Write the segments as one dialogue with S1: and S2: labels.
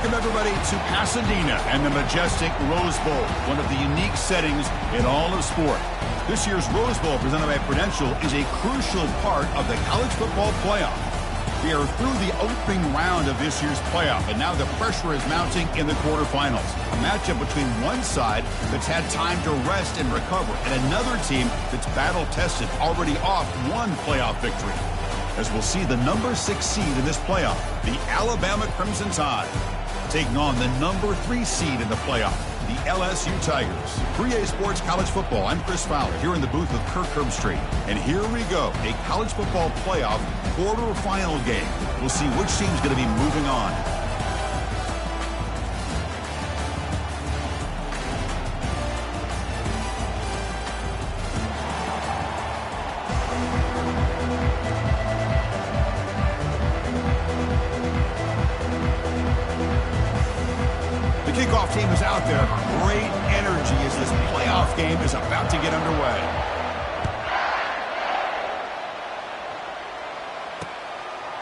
S1: Welcome, everybody, to Pasadena and the majestic Rose Bowl, one of the unique settings in all of sport. This year's Rose Bowl, presented by Prudential, is a crucial part of the college football playoff. We are through the opening round of this year's playoff, and now the pressure is mounting in the quarterfinals. A matchup between one side that's had time to rest and recover, and another team that's battle-tested, already off one playoff victory. As we'll see the number 6 seed in this playoff, the Alabama Crimson Tide, taking on the number 3 seed in the playoff, the LSU Tigers. 3A Sports College Football, I'm Chris Fowler, here in the booth with Kirk Herbstreit. And here we go, a college football playoff quarterfinal game. We'll see which team's going to be moving on. Kickoff team is out there. Great energy as this playoff game is about to get underway.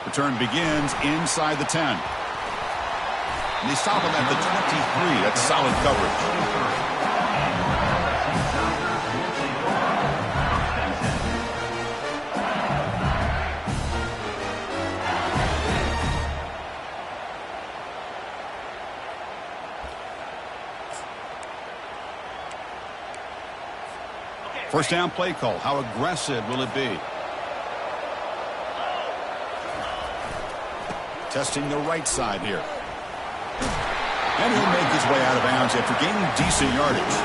S1: Return begins inside the 10. And they stop him at the 23. That's solid coverage. First down play call. How aggressive will it be? Testing the right side here. And he'll make his way out of bounds after gaining decent yardage.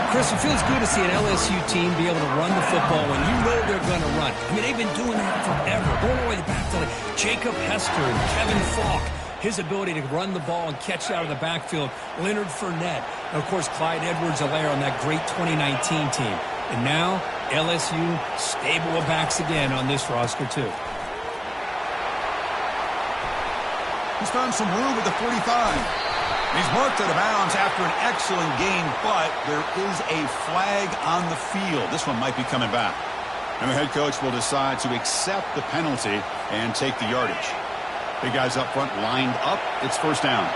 S2: Chris, it feels good to see an LSU team be able to run the football when you know they're going to run. I mean, they've been doing that forever. Going all the way back to like Jacob Hester and Kevin Falk. His ability to run the ball and catch out of the backfield. Leonard Fournette. And, of course, Clyde Edwards-Helaire on that great 2019 team. And now, LSU stable of backs again on this roster, too.
S1: He's found some room at the 45. He's marked out of bounds after an excellent game, but there is a flag on the field. This one might be coming back. And the head coach will decide to accept the penalty and take the yardage. Big guys up front lined up. It's first down.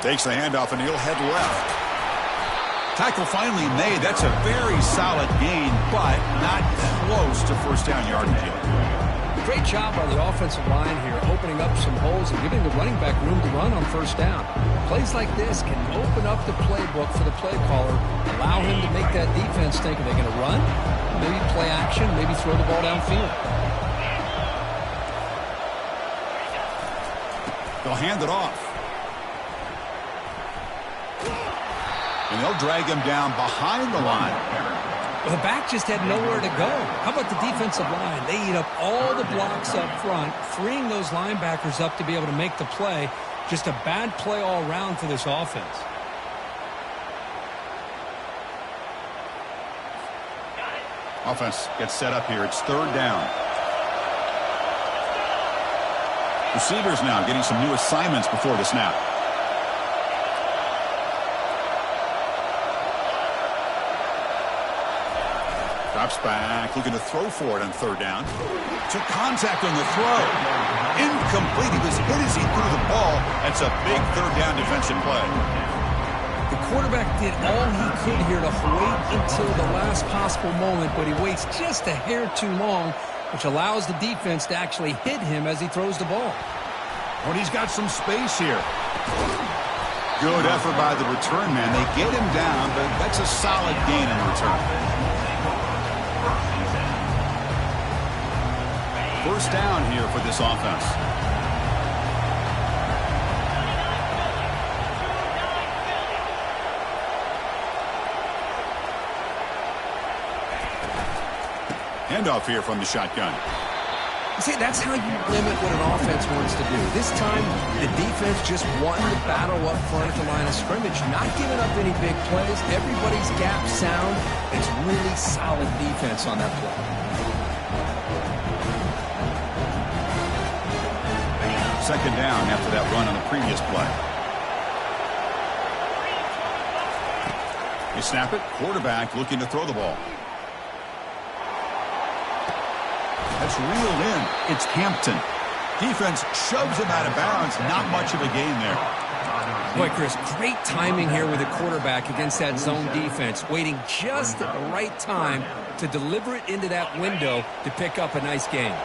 S1: Takes the handoff, and he'll head left. Tackle finally made. That's a very solid gain, but not close to first down yardage yet.
S2: Great job by the offensive line here, opening up some holes and giving the running back room to run on first down. Plays like this can open up the playbook for the play caller, allow him to make that defense think, are they going to run? Maybe play action, maybe throw the ball downfield.
S1: They'll hand it off. And they'll drag him down behind the line.
S2: Well, the back just had nowhere to go. How about the defensive line? They eat up all the blocks up front, freeing those linebackers up to be able to make the play. Just a bad play all around for this offense.
S1: Offense gets set up here. It's third down. Receivers now getting some new assignments before the snap. Drops back, looking to throw for it on third down. Took contact on the throw. Incomplete. He was hit as he threw the ball. That's a big third down defensive play.
S2: The quarterback did all he could here to wait until the last possible moment, but he waits just a hair too long, which allows the defense to actually hit him as he throws the ball.
S1: But he's got some space here. Good effort by the return man. They get him down, but that's a solid gain in return. First down here for this offense. Handoff here from the shotgun.
S2: See, that's how you limit what an offense wants to do. This time, the defense just won the battle up front at the line of scrimmage, not giving up any big plays. Everybody's gap sound. It's really solid defense on that play.
S1: Second down after that run on the previous play. They snap it. Quarterback looking to throw the ball. That's reeled in. It's Hampton. Defense shoves him out of bounds. Not much of a gain there.
S2: Boy, Chris, great timing here with the quarterback against that zone defense, waiting just at the right time to deliver it into that window to pick up a nice gain.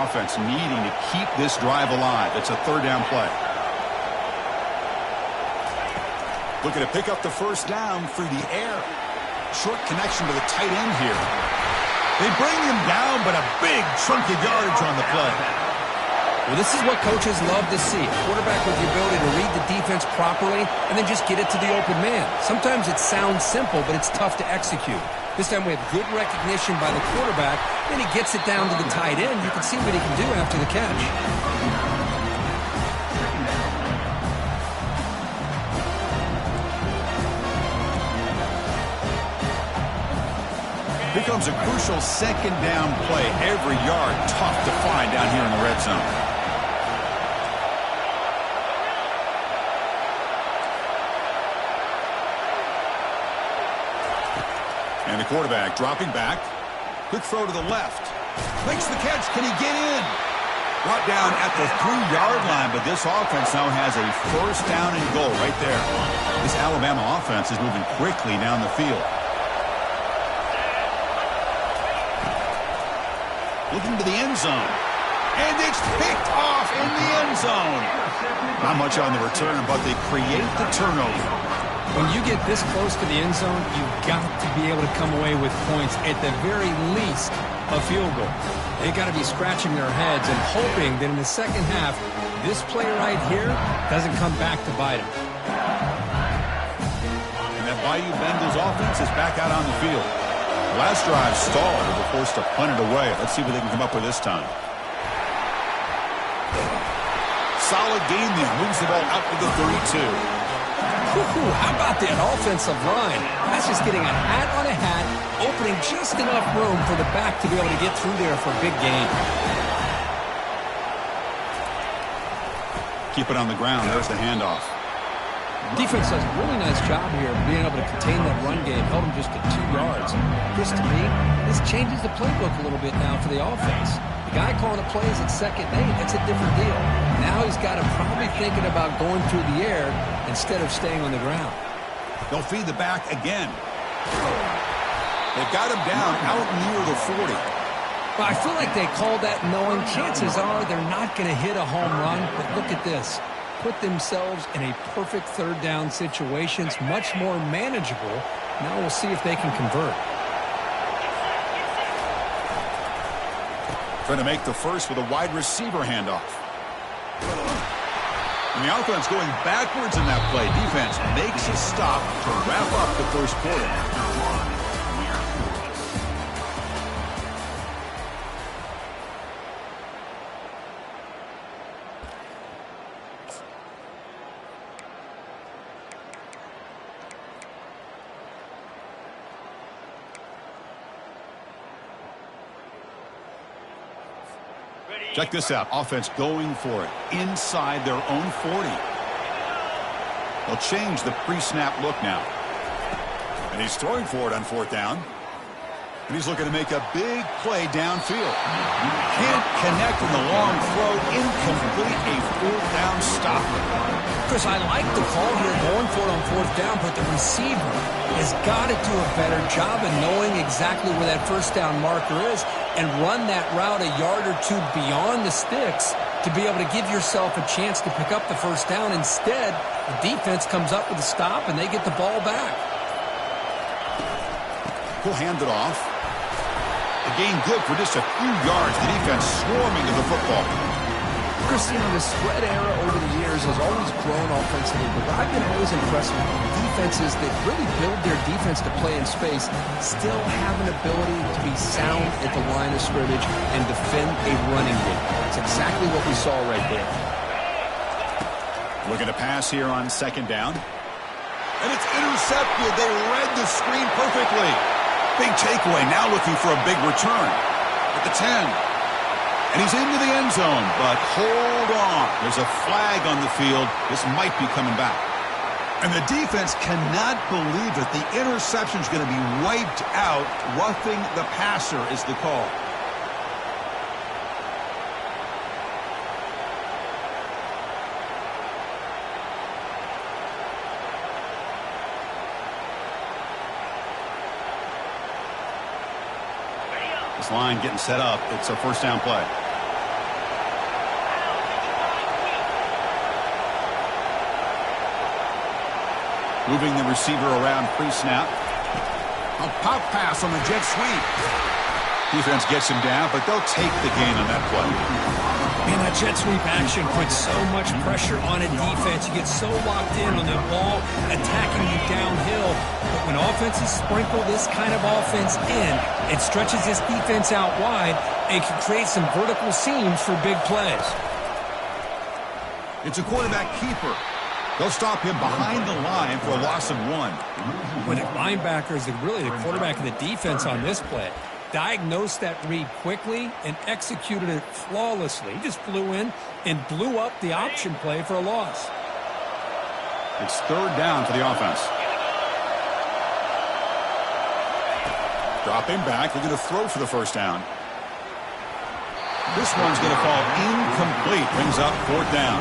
S1: Offense needing to keep this drive alive. It's a third down play. Looking to pick up the first down through the air. Short connection to the tight end here. They bring him down, but a big chunk of yardage on the play.
S2: Well, this is what coaches love to see. A quarterback with the ability to read the defense properly and then just get it to the open man. Sometimes it sounds simple, but it's tough to execute. This time we have good recognition by the quarterback. Then he gets it down to the tight end. You can see what he can do after the catch.
S1: Becomes a crucial second down play. Every yard tough to find down here in the red zone. And the quarterback dropping back. Quick throw to the left. Makes the catch. Can he get in? Brought down at the 3-yard line, but this offense now has a first down and goal right there. This Alabama offense is moving quickly down the field. Looking to the end zone. And it's picked off in the end zone. Not much on the return, but they create the turnover.
S2: When you get this close to the end zone, you've got to be able to come away with points, at the very least, a field goal. They've got to be scratching their heads and hoping that in the second half, this play right here doesn't come back to bite them.
S1: And that Bayou Bengals offense is back out on the field. Last drive stalled. They were forced to punt it away. Let's see what they can come up with this time. Solid game there. Moves the ball out to the 32.
S2: How about that offensive line? That's just getting a hat on a hat, opening just enough room for the back to be able to get through there for a big gain.
S1: Keep it on the ground. There's the handoff.
S2: Defense does a really nice job here of being able to contain that run game. Held him just at 2 yards. Just to me, this changes the playbook a little bit now for the offense. The guy calling the plays at 2nd and 8, that's a different deal. Now he's got to probably thinking about going through the air instead of staying on the ground.
S1: They'll feed the back again. They've got him down out near the 40.
S2: Well, I feel like they called that knowing chances are they're not going to hit a home run. But look at this. Put themselves in a perfect third down situation. It's much more manageable. Now we'll see if they can convert.
S1: Trying to make the first with a wide receiver handoff. And the offense going backwards in that play. Defense makes a stop to wrap up the first quarter. Check this out. Offense going for it inside their own 40. They'll change the pre-snap look now. And he's throwing for it on 4th down. And he's looking to make a big play downfield. Can't connect in the long throw. Incomplete. A 4th down stop.
S2: Chris, I like the call here going for it on 4th down, but the receiver has got to do a better job of knowing exactly where that first down marker is and run that route a yard or two beyond the sticks to be able to give yourself a chance to pick up the first down. Instead, the defense comes up with a stop and they get the ball back.
S1: He'll hand it off. A gain good for just a few yards. The defense swarming to the football.
S2: Christian, the spread era over the years has always grown offensively, but I've been always impressed with defenses that really build their defense to play in space, still have an ability to be sound at the line of scrimmage and defend a running game. It's exactly what we saw right there.
S1: Looking to pass here on 2nd down. And it's intercepted. They read the screen perfectly. Big takeaway, now looking for a big return at the 10. And he's into the end zone, but hold on. There's a flag on the field. This might be coming back. And the defense cannot believe that the interception is going to be wiped out. Roughing the passer is the call. This line getting set up. It's a first down play. Moving the receiver around pre-snap. A pop pass on the jet sweep. Defense gets him down, but they'll take the gain on that play.
S2: Man, that jet sweep action puts so much pressure on a defense. You get so locked in on the ball attacking you downhill. But when offenses sprinkle this kind of offense in, it stretches this defense out wide and can create some vertical seams for big plays.
S1: It's a quarterback keeper. They'll stop him behind the line for a loss of 1.
S2: When the linebacker is really the quarterback of the defense on this play, diagnosed that read quickly and executed it flawlessly. He just flew in and blew up the option play for a loss.
S1: It's third down for the offense. Drop him back. They're going to throw for the first down. This one's going to fall incomplete. Brings up fourth down.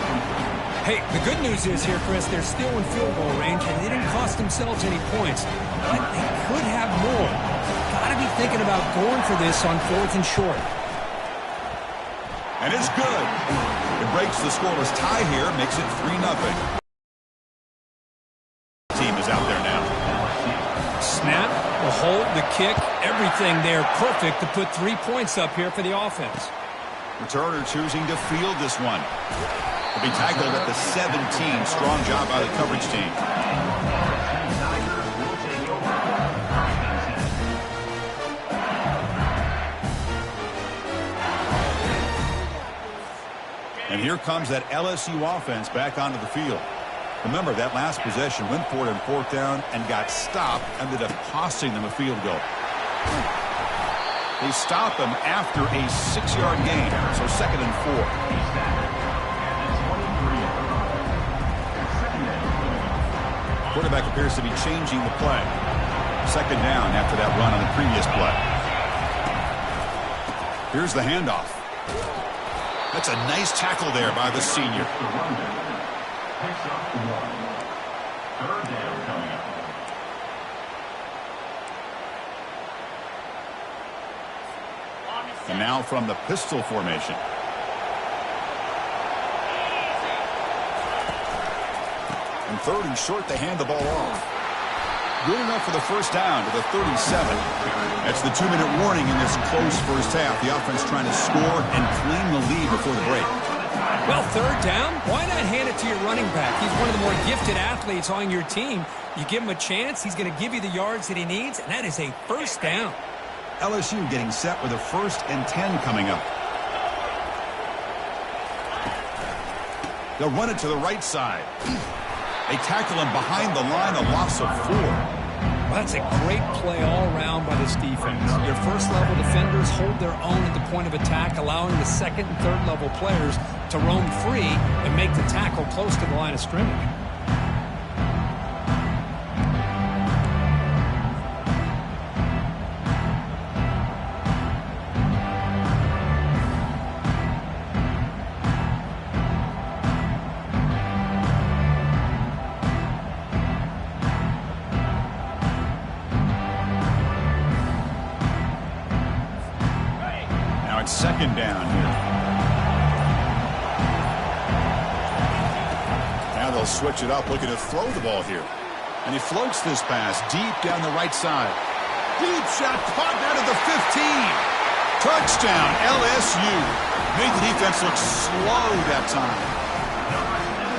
S2: Hey, the good news is here, Chris, they're still in field goal range, and they didn't cost themselves any points, but they could have more. Got to be thinking about going for this on 4th and short.
S1: And it's good. It breaks the scoreless tie here, makes it 3-0. Team is out there now.
S2: Snap, the hold, the kick, everything there perfect to put 3 points up here for the offense.
S1: Returner choosing to field this one. He'll be tackled at the 17. Strong job by the coverage team. And here comes that LSU offense back onto the field. Remember, that last possession went for it on 4th down and got stopped, ended up costing them a field goal. They stop him after a 6-yard gain, so 2nd and 4. Quarterback appears to be changing the play. 2nd down after that run on the previous play. Here's the handoff. That's a nice tackle there by the senior. And now from the pistol formation. And 3rd and short, they hand the ball off. Good enough for the first down to the 37. That's the 2-minute warning in this close first half. The offense trying to score and claim the lead before the break.
S2: Well, 3rd down, why not hand it to your running back? He's one of the more gifted athletes on your team. You give him a chance, he's going to give you the yards that he needs, and that is a first down.
S1: LSU getting set with a 1st and 10 coming up. They'll run it to the right side. They tackle him behind the line, a loss of 4.
S2: Well, that's a great play all around by this defense. Your first-level defenders hold their own at the point of attack, allowing the 2nd and 3rd-level players to roam free and make the tackle close to the line of scrimmage.
S1: It's 2nd down here. Now they'll switch it up, looking to throw the ball here. And he floats this pass deep down the right side. Deep shot caught out of the 15. Touchdown, LSU. Made the defense look slow that time.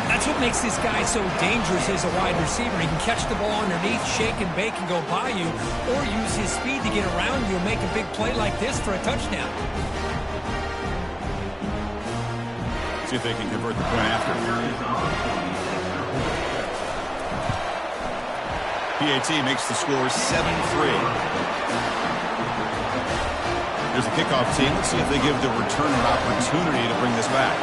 S2: That's what makes this guy so dangerous as a wide receiver. He can catch the ball underneath, shake and bake and go by you, or use his speed to get around you and make a big play like this for a touchdown.
S1: See if they can convert the point after. PAT makes the score 7-3. Here's the kickoff team. Let's see if they give the returner opportunity to bring this back.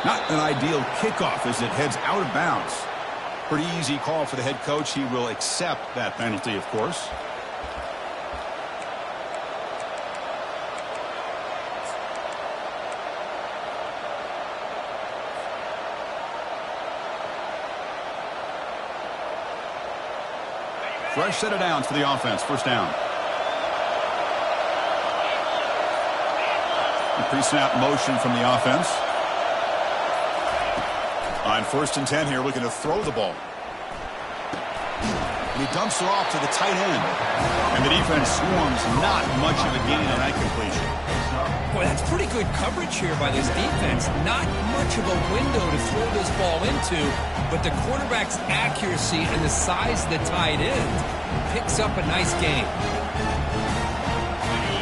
S1: Not an ideal kickoff as it heads out of bounds. Pretty easy call for the head coach. He will accept that penalty, of course. Fresh set of downs for the offense. First down. Pre-snap motion from the offense. On 1st and 10 here, looking to throw the ball. And he dumps it off to the tight end. And the defense swarms, not much of a gain on that completion.
S2: Boy, that's pretty good coverage here by this defense. Not much of a window to throw this ball into, but the quarterback's accuracy and the size of the tight end picks up a nice gain.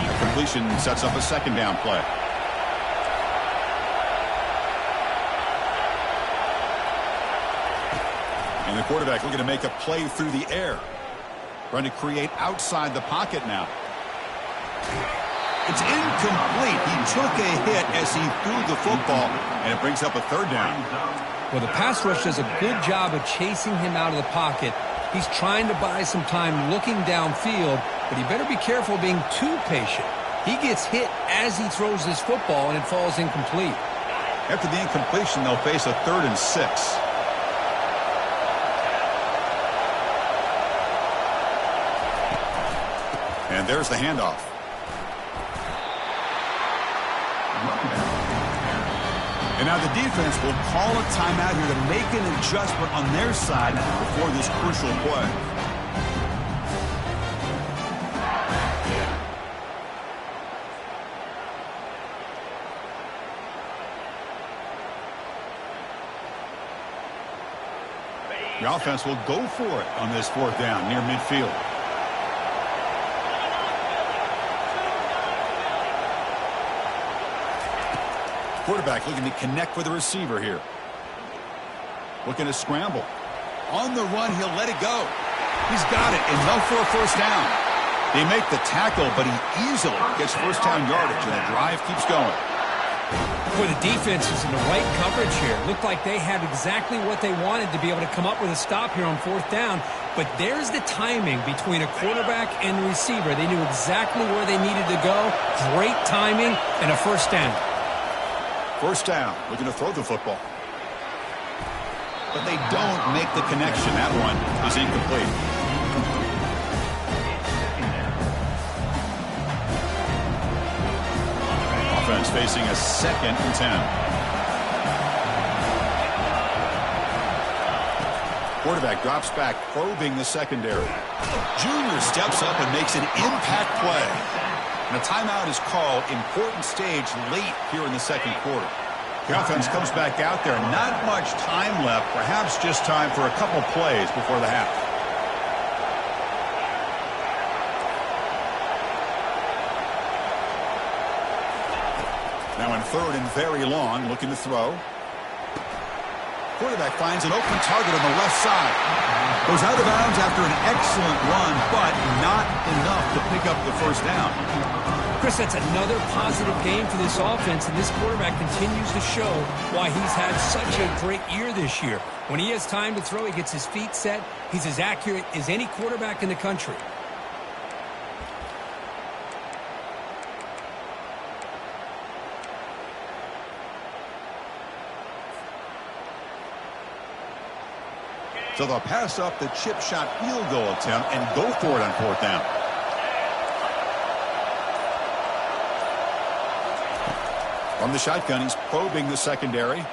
S1: The completion sets up a 2nd down play. And the quarterback looking to make a play through the air. Trying to create outside the pocket now. It's incomplete. He took a hit as he threw the football, and it brings up a 3rd down.
S2: Well, the pass rush does a good job of chasing him out of the pocket. He's trying to buy some time looking downfield, but he better be careful being too patient. He gets hit as he throws this football, and it falls incomplete.
S1: After the incompletion, they'll face a 3rd and 6. And there's the handoff. And now the defense will call a timeout here to make an adjustment on their side before this crucial play. The offense will go for it on this 4th down near midfield. Quarterback looking to connect with the receiver here. Looking to scramble. On the run, he'll let it go. He's got it. Enough for a 1st down. They make the tackle, but he easily gets 1st down yardage, and the drive keeps going.
S2: Boy, the defense is in the right coverage here. Looked like they had exactly what they wanted to be able to come up with a stop here on 4th down. But there's the timing between a quarterback and the receiver. They knew exactly where they needed to go. Great timing and a 1st down.
S1: 1st down, looking to throw the football. But they don't make the connection. That one is incomplete. Offense facing a 2nd and 10. Quarterback drops back, probing the secondary. Junior steps up and makes an impact play. And a timeout is called. Important stage late here in the 2nd quarter. The offense comes back out there. Not much time left. Perhaps just time for a couple plays before the half. Now in 3rd and very long, looking to throw. Quarterback finds an open target on the left side. Goes out of bounds after an excellent run, but not enough to pick up the 1st down.
S2: Chris, that's another positive game for this offense, and this quarterback continues to show why he's had such a great year this year. When he has time to throw, he gets his feet set. He's as accurate as any quarterback in the country.
S1: So they'll pass up the chip shot field goal attempt and go for it on 4th down. From the shotgun, he's probing the secondary.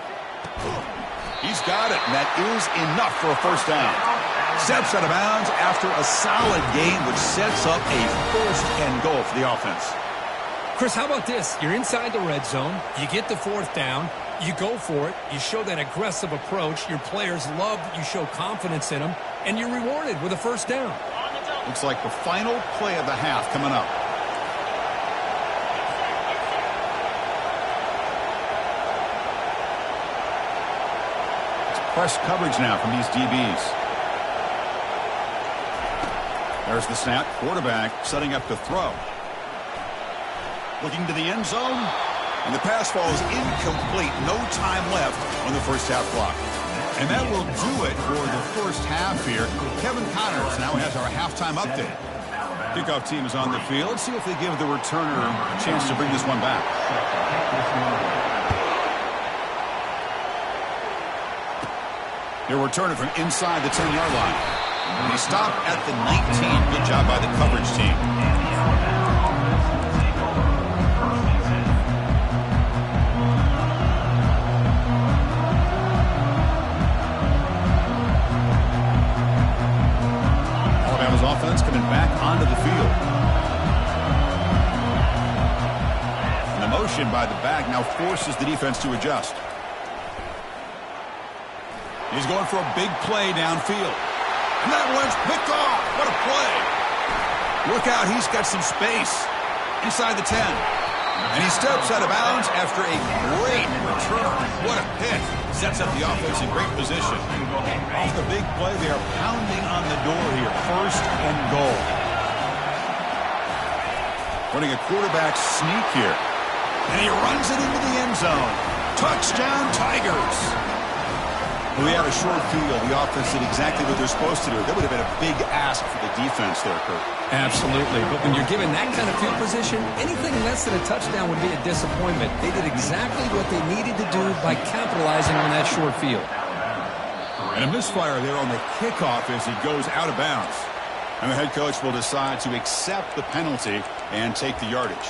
S1: He's got it, and that is enough for a 1st down. Steps out of bounds after a solid gain, which sets up a 1st and goal for the offense.
S2: Chris, how about this? You're inside the red zone. You get the 4th down. You go for it. You show that aggressive approach. Your players love that you show confidence in them, and you're rewarded with a 1st down.
S1: Looks like the final play of the half coming up. Press coverage now from these DBs. There's the snap. Quarterback setting up to throw. Looking to the end zone. And the pass falls incomplete. No time left on the 1st half clock. And that will do it for the 1st half here. Kevin Connors now has our halftime update. Kickoff team is on the field. Let's see if they give the returner a chance to bring this one back. They'll return it from inside the 10-yard line. They stop at the 19. Good job by the coverage team. Alabama's offense coming back onto the field. And the motion by the back now forces the defense to adjust. He's going for a big play downfield. And that one's picked off. What a play. Look out, he's got some space inside the 10. And he steps out of bounds after a great return. What a pick. Sets up the offense in great position. Off the big play, they are pounding on the door here. First and goal. Running a quarterback sneak here. And he runs it into the end zone. Touchdown, Tigers. Well, they had a short field. The offense did exactly what they're supposed to do. That would have been a big ask for the defense there, Kurt.
S2: Absolutely. But when you're given that kind of field position, anything less than a touchdown would be a disappointment. They did exactly what they needed to do by capitalizing on that short field.
S1: And a misfire there on the kickoff as he goes out of bounds. And the head coach will decide to accept the penalty and take the yardage.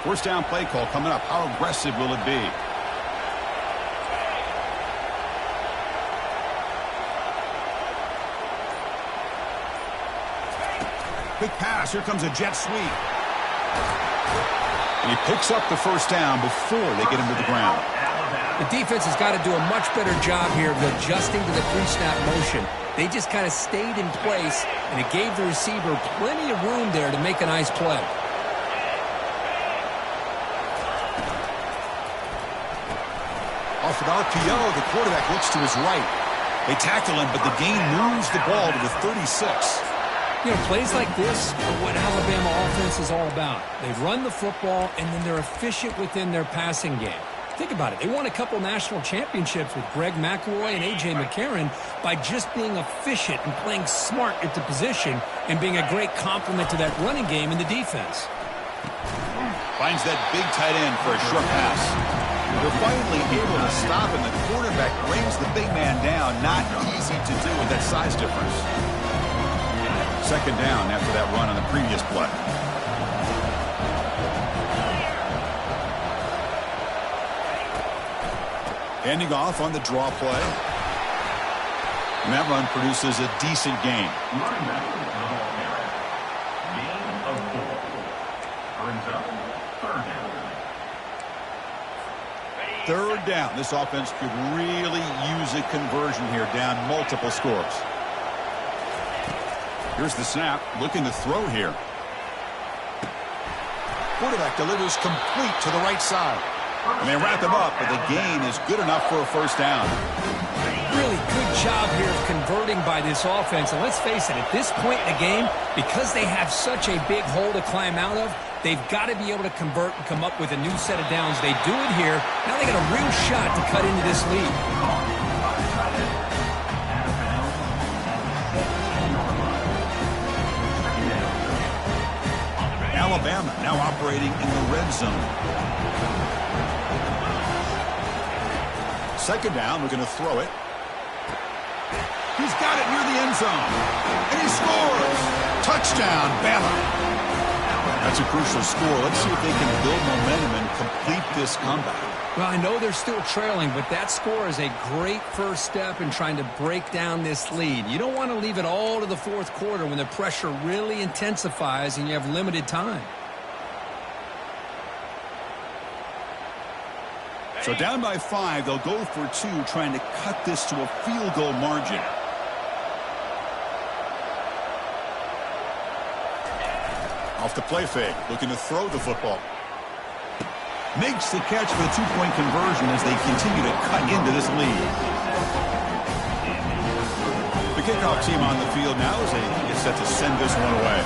S1: First down play call coming up. How aggressive will it be? Big pass. Here comes a jet sweep. And he picks up the first down before they get him to the ground.
S2: The defense has got to do a much better job here of adjusting to the three-snap motion. They just kind of stayed in place, and it gave the receiver plenty of room there to make a nice play.
S1: Off an RPO, the quarterback looks to his right. They tackle him, but the gain moves the ball to the 36.
S2: You know, plays like this are what Alabama offense is all about. They run the football, and then they're efficient within their passing game. Think about it. They won a couple national championships with Greg McElroy and A.J. McCarron by just being efficient and playing smart at the position and being a great complement to that running game in the defense.
S1: Finds that big tight end for a short pass. They're finally able to stop him. The quarterback brings the big man down. Not easy to do with that size difference. Second down after that run on the previous play. Handing off on the draw play. And that run produces a decent gain. Third down. This offense could really use a conversion here, down multiple scores. Here's the snap. Looking to throw here. Quarterback delivers complete to the right side. And they wrap him up, but the gain is good enough for a first down.
S2: Really good job here of converting by this offense. And let's face it, at this point in the game, because they have such a big hole to climb out of, they've got to be able to convert and come up with a new set of downs. They do it here. Now they got a real shot to cut into this lead.
S1: Alabama now operating in the red zone. Second down, we're going to throw it. He's got it near the end zone. And he scores! Touchdown, Bama! That's a crucial score. Let's see if they can build momentum and complete this comeback.
S2: Well, I know they're still trailing, but that score is a great first step in trying to break down this lead. You don't want to leave it all to the fourth quarter when the pressure really intensifies and you have limited time.
S1: So down by 5, they'll go for 2, trying to cut this to a field goal margin. Off the play fake, looking to throw the football. Makes the catch for the 2-point conversion as they continue to cut into this lead. The kickoff team on the field now as they get set to send this one away.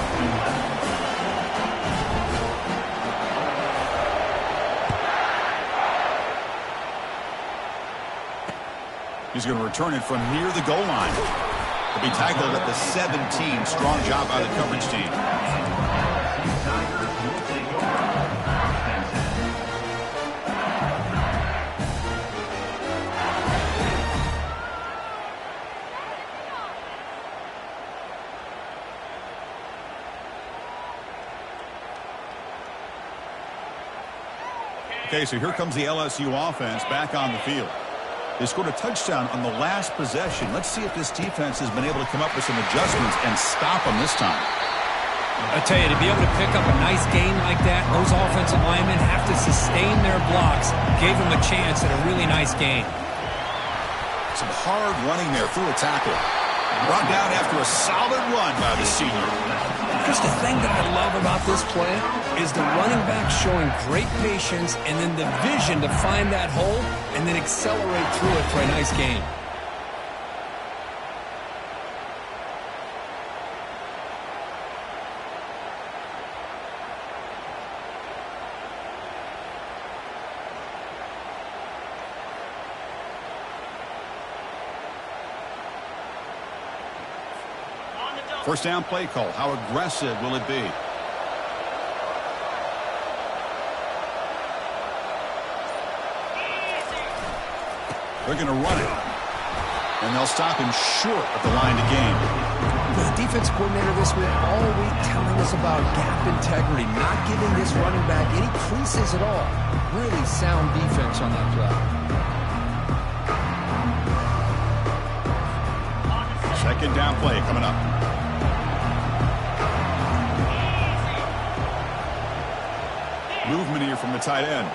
S1: He's going to return it from near the goal line. To be tackled at the 17. Strong job by the coverage team. Okay, so here comes the LSU offense back on the field. They scored a touchdown on the last possession. Let's see if this defense has been able to come up with some adjustments and stop them this time.
S2: I tell you, to be able to pick up a nice gain like that, those offensive linemen have to sustain their blocks. Gave them a chance at a really nice gain.
S1: Some hard running there through a tackle. Brought down after a solid run by the senior.
S2: Just the thing that I love about this play is the running back showing great patience and then the vision to find that hole and then accelerate through it for a nice gain.
S1: First down play call. How aggressive will it be? They're going to run it. And they'll stop him short of the line to gain.
S2: The defense coordinator this week all week telling us about gap integrity, not giving this running back any creases at all. Really sound defense on that drive.
S1: Second down play coming up. Movement here from the tight end.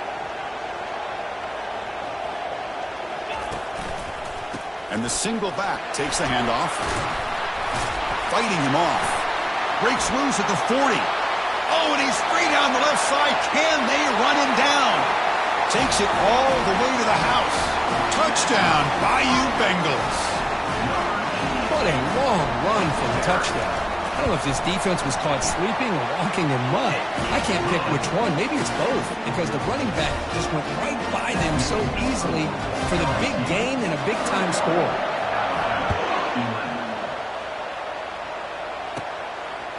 S1: And the single back takes the handoff. Fighting him off. Breaks loose at the 40. Oh, and he's free down the left side. Can they run him down? Takes it all the way to the house. Touchdown, Bayou Bengals.
S2: What a long run for the touchdown. I don't know if this defense was caught sleeping or walking in mud. I can't pick which one. Maybe it's both because the running back just went right by them so easily for the big gain and a big-time score.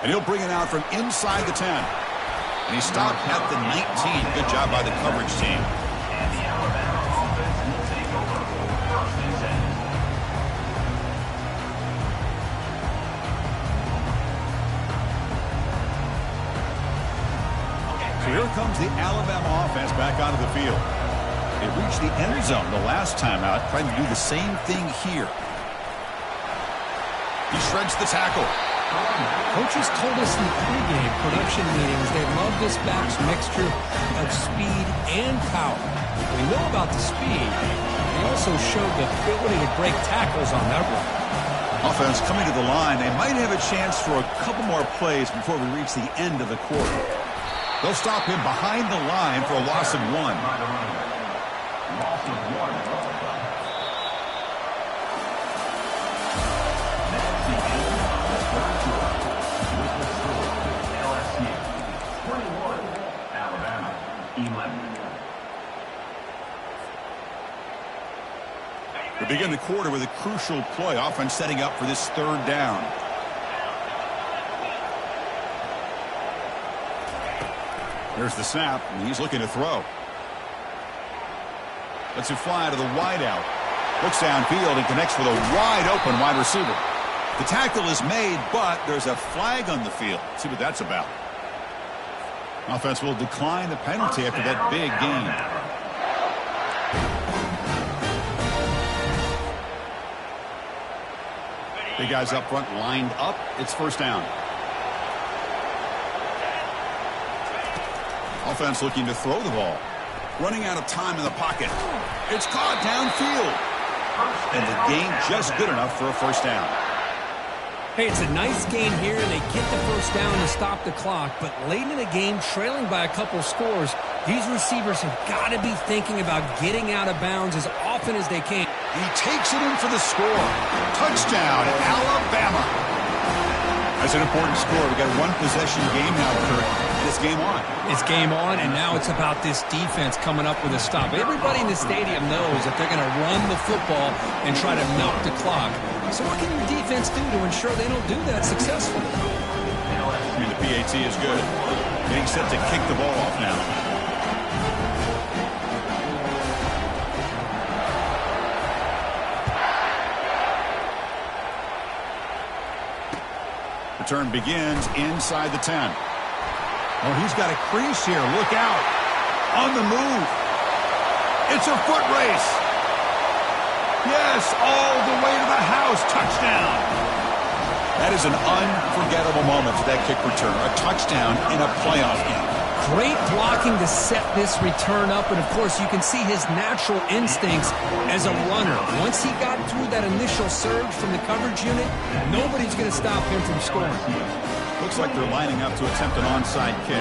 S1: And he'll bring it out from inside the 10. And he stopped at the 19. Good job by the coverage team. Here comes the Alabama offense back onto the field. They reached the end zone the last time out, trying to do the same thing here. He shreds the tackle.
S2: Coaches told us in the pregame production meetings they love this back's mixture of speed and power. We know about the speed. They also showed the ability to break tackles on that run.
S1: Offense coming to the line. They might have a chance for a couple more plays before we reach the end of the quarter. They'll stop him behind the line for a loss of 1. We begin the quarter with a crucial play. Offense setting up for this third down. There's the snap, and he's looking to throw. Lets it fly to the wideout. Looks downfield and connects with a wide-open wide receiver. The tackle is made, but there's a flag on the field. Let's see what that's about. Offense will decline the penalty after that big gain. Big guys up front lined up. It's first down. Offense looking to throw the ball. Running out of time in the pocket. It's caught downfield. And the gain just good enough for a first down.
S2: Hey, it's a nice gain here, and they get the first down to stop the clock. But late in the game, trailing by a couple scores, these receivers have got to be thinking about getting out of bounds as often as they can.
S1: He takes it in for the score. Touchdown, Alabama. That's an important score. We've got a one-possession game now, Kurt, and it's game on.
S2: It's game on, and now it's about this defense coming up with a stop. Everybody in the stadium knows that they're going to run the football and try to milk the clock. So what can your defense do to ensure they don't do that successfully?
S1: I mean, the PAT is good. Getting set to kick the ball off now. Return begins inside the 10. Oh, he's got a crease here. Look out. On the move. It's a foot race. Yes, all the way to the house. Touchdown. That is an unforgettable moment for that kick return. A touchdown in a playoff game.
S2: Great blocking to set this return up, and of course you can see his natural instincts as a runner. Once he got through that initial surge from the coverage unit, nobody's going to stop him from scoring.
S1: Looks like they're lining up to attempt an onside kick.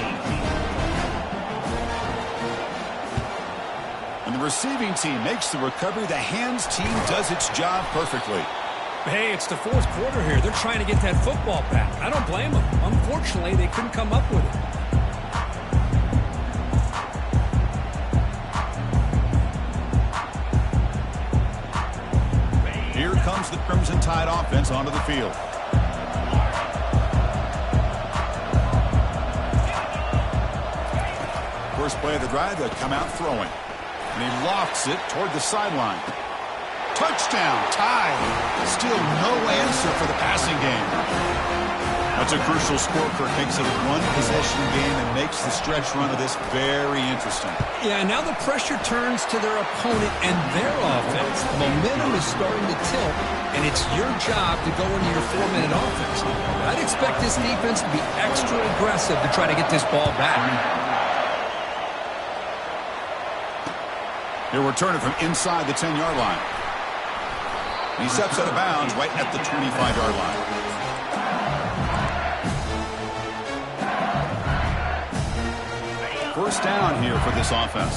S1: When the receiving team makes the recovery, the hands team does its job perfectly.
S2: Hey, it's the fourth quarter here. They're trying to get that football back. I don't blame them. Unfortunately, they couldn't come up with it.
S1: Here comes the Crimson Tide offense onto the field. First play of the drive, they'll come out throwing. And he lofts it toward the sideline. Touchdown, Tide. Still no answer for the passing game. That's a crucial score. Kirk makes it a one-possession game and makes the stretch run of this very interesting.
S2: Yeah, now the pressure turns to their opponent and their offense. The momentum is starting to tilt, and it's your job to go into your 4-minute offense. I'd expect this defense to be extra aggressive to try to get this ball back.
S1: He'll return it from inside the 10-yard line. He steps out of bounds right at the 25-yard line. First down here for this offense.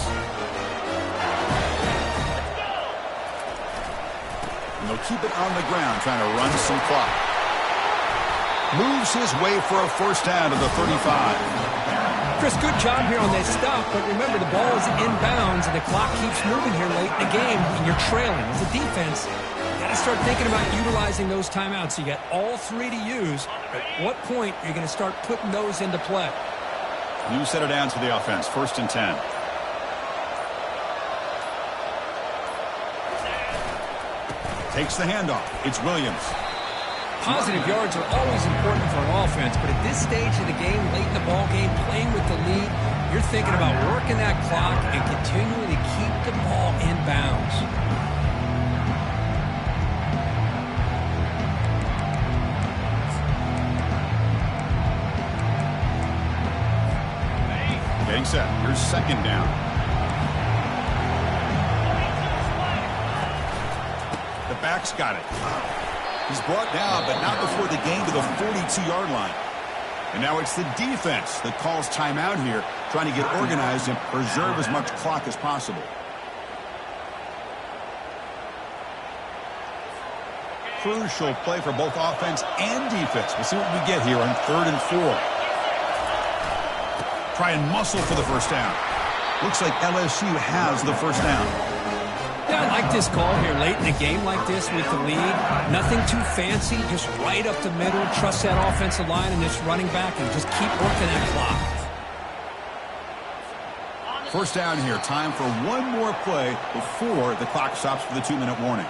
S1: And they'll keep it on the ground, trying to run some clock. Moves his way for a first down to the 35.
S2: Chris, good job here on that stop, but remember the ball is inbounds and the clock keeps moving here late in the game and you're trailing. As a defense, you got to start thinking about utilizing those timeouts. You got all three to use. At what point are you going to start putting those into play?
S1: New set of downs for the offense. First and 10. Takes the handoff. It's Williams.
S2: Positive yards are always important for an offense, but at this stage of the game, late in the ball game, playing with the lead, you're thinking about working that clock and continuing to keep the ball in bounds.
S1: Getting set. Here's second down. The back's got it. He's brought down, but not before the gain to the 42-yard line. And now it's the defense that calls timeout here, trying to get organized and preserve as much clock as possible. Crucial play for both offense and defense. We'll see what we get here on 3rd and 4. Try and muscle for the first down. Looks like LSU has the first down.
S2: Yeah, I like this call here late in a game like this with the lead. Nothing too fancy, just right up the middle. Trust that offensive line and this running back and just keep working that clock.
S1: First down here. Time for one more play before the clock stops for the 2-minute warning.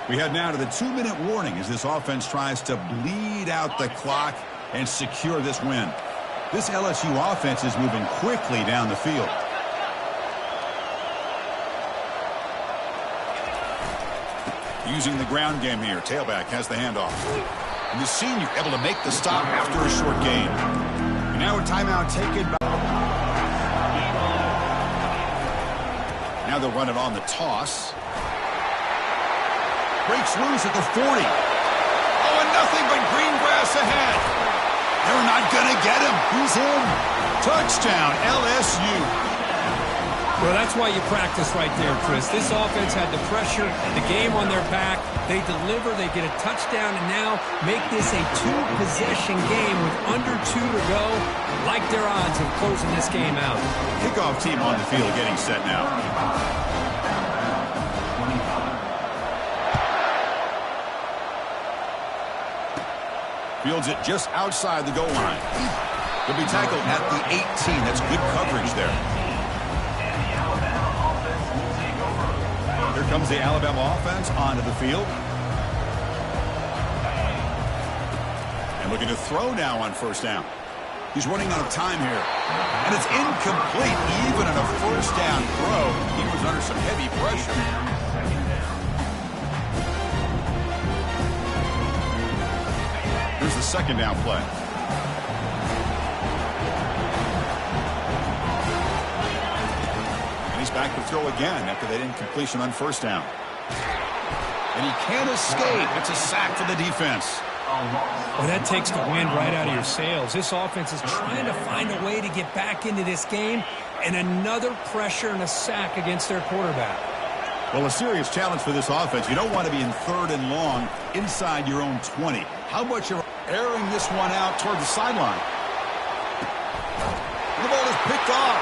S1: We head now to the 2-minute warning as this offense tries to bleed out the clock and secure this win. This LSU offense is moving quickly down the field. Using the ground game here. Tailback has the handoff. And the senior able to make the stop after a short gain. And now a timeout taken by... Now they'll run it on the toss. Breaks loose at the 40. Oh, and nothing but green grass ahead. They're not going to get him. He's in. Touchdown, LSU.
S2: Well, that's why you practice right there, Chris. This offense had the pressure, the game on their back. They deliver, they get a touchdown, and now make this a two-possession game with under 2 to go. Like their odds of closing this game out.
S1: Kickoff team on the field getting set now. Fields it just outside the goal line. He'll be tackled at the 18. That's good coverage there. Here comes the Alabama offense onto the field. And looking to throw now on first down. He's running out of time here. And it's incomplete. Even on a first down throw, he was under some heavy pressure. Here's the second down play. And he's back to throw again after that incompletion on first down. And he can't escape. It's a sack for the defense.
S2: Well, that takes the wind right out of your sails. This offense is trying to find a way to get back into this game, and another pressure and a sack against their quarterback.
S1: Well, a serious challenge for this offense. You don't want to be in 3rd and long inside your own 20. How about you airing this one out toward the sideline? The ball is picked off.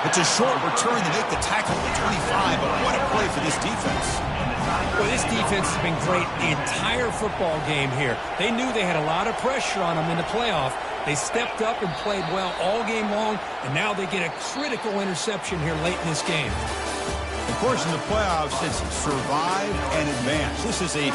S1: It's a short return to make the tackle at the 25, but what a play for this defense.
S2: Well, this defense has been great the entire football game here. They knew they had a lot of pressure on them in the playoff. They stepped up and played well all game long, and now they get a critical interception here late in this game.
S1: Of course, in the playoffs, it's survive and advance. This is a